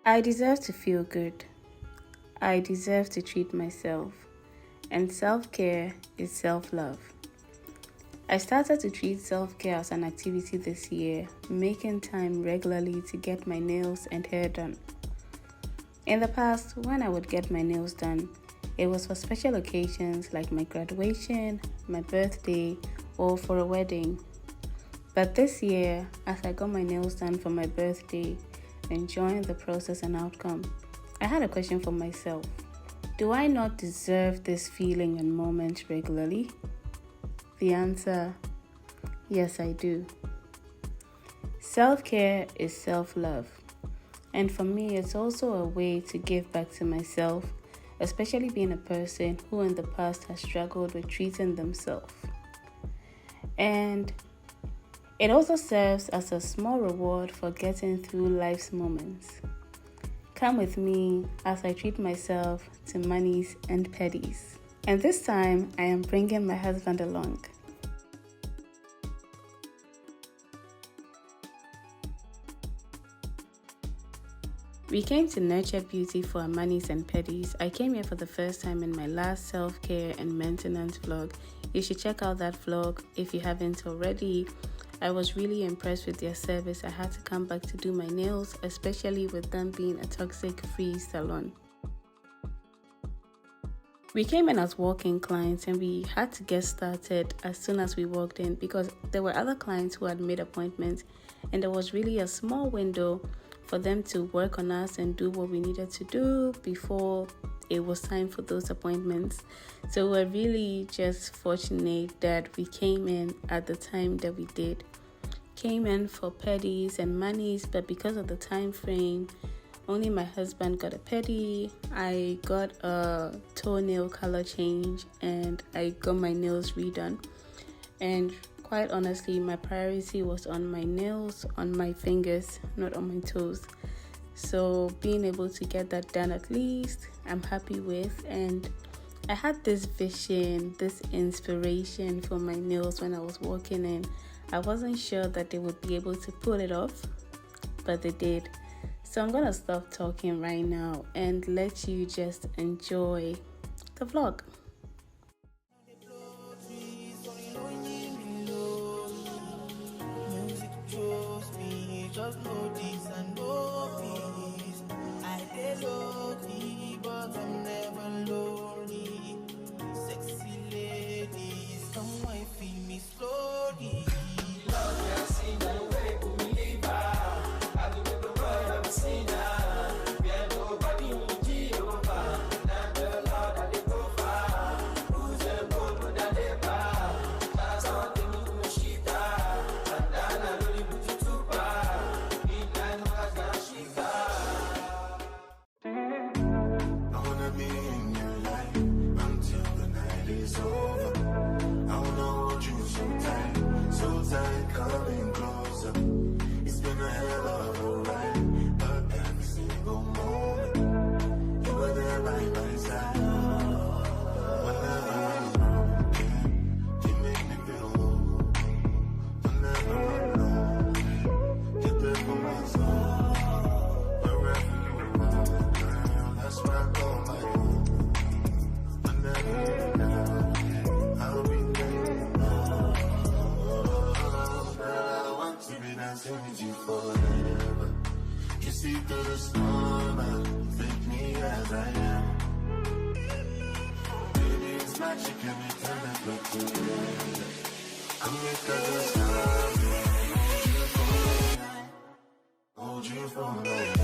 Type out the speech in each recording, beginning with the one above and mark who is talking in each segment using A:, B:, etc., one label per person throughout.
A: I deserve to feel good. I deserve to treat myself. And self-care is self-love. I started to treat self-care as an activity this year, making time regularly to get my nails and hair done. In the past, when I would get my nails done, it was for special occasions like my graduation, my birthday, or for a wedding. But this year, as I got my nails done for my birthday, enjoying the process and outcome, I had a question for myself. Do I not deserve this feeling and moment regularly? The answer, yes, I do. Self-care is self-love. And for me, it's also a way to give back to myself, especially being a person who in the past has struggled with treating themselves. And it also serves as a small reward for getting through life's moments. Come with me as I treat myself to manis and pedis. And this time, I am bringing my husband along. We came to Nurture Beauty for our manis and pedis. I came here for the first time in my last self-care and maintenance vlog. You should check out that vlog if you haven't already. I was really impressed with their service. I had to come back to do my nails, especially with them being a toxic-free salon. We came in as walk-in clients and we had to get started as soon as we walked in because there were other clients who had made appointments and there was really a small window for them to work on us and do what we needed to do before it was time for those appointments. So we're really just fortunate that we came in at the time that we did. Came in for pedis and manis, but because of the time frame, only my husband got a pedi. I got a toenail color change and I got my nails redone. And quite honestly, my priority was on my nails, on my fingers, not on my toes. So being able to get that done at least, I'm happy with. And I had this vision, this inspiration for my nails when I was walking in. I wasn't sure that they would be able to pull it off, but they did. So I'm going to stop talking right now and let you just enjoy the vlog.
B: Just know this and know this. I dey lonely, but I'm never lonely. Sexy ladies, come wife me slowly. Love ya seen the way we live. I do with the world I'm seen. Yeah, nobody will be over. Not the Lord that they go far. Who's the boy that they buy? That's all they need to shit. And then I really put you to buy.
C: I wanna be in your life until the night is over. I wanna hold you so tight, coming closer. It's been a hell of a ride, but every single moment you were there by my side. Whenever I'm wrong, you make me feel low. Whenever I'm low, you're there for my soul. Wherever you are, girl, that's where I call my own. Whenever you're down, I'll be there. Girl, I want to be dancing with you forever. You see through the storm and take me as I am. Baby, it's magic every time I look together. Come make us hold you for life.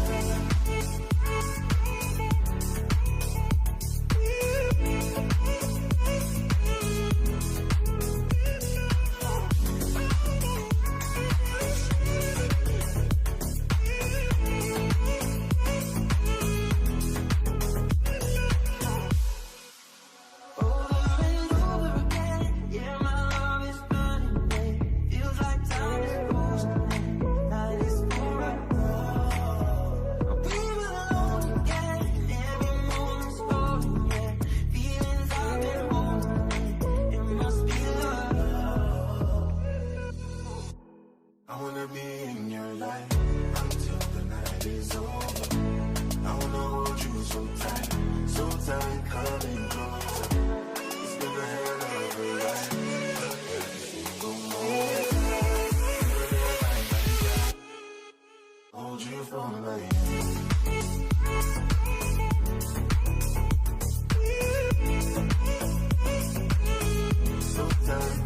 C: I wanna be in your life until the night is over. so tight, coming closer. It's been a hell of a ride. Go more. Hold you from life. So tight,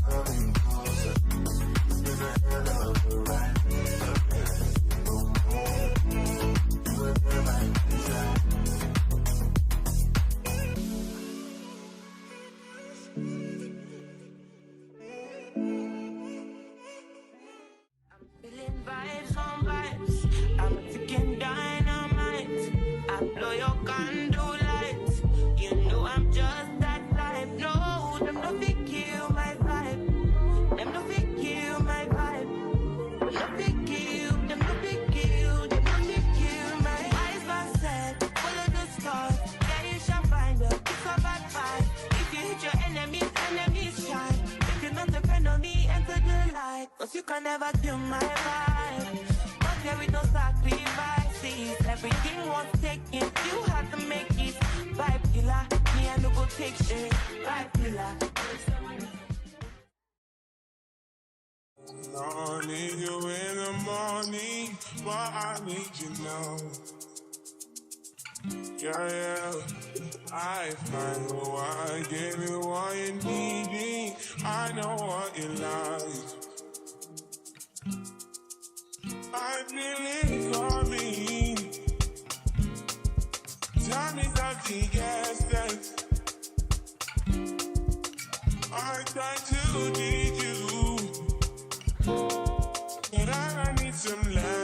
C: coming closer.
B: Feeling vibes on vibes. I'm ticking dynamite. I blow your candle lights. You know I'm just that type. No, them no fit kill my vibe. Them no fit kill my vibe. Them no fit kill. Them no fit kill. Them no fit kill my eyes. My set, follow the stars. Yeah, you shall find a piece of advice. If you hit your enemies, enemies shine. If you not depend on me, enter the light. Cause you can never kill my vibe. But there with no sacrifices. Everything was taken, you had to make it. Vibe killer, me I no go take shit. Vibe killer.
D: I need you in the morning, but I need you now. Yeah. I find why I give you what you need. I know what you like. I feel it coming. Tell me something, yes, that I try to need you, but I need some love.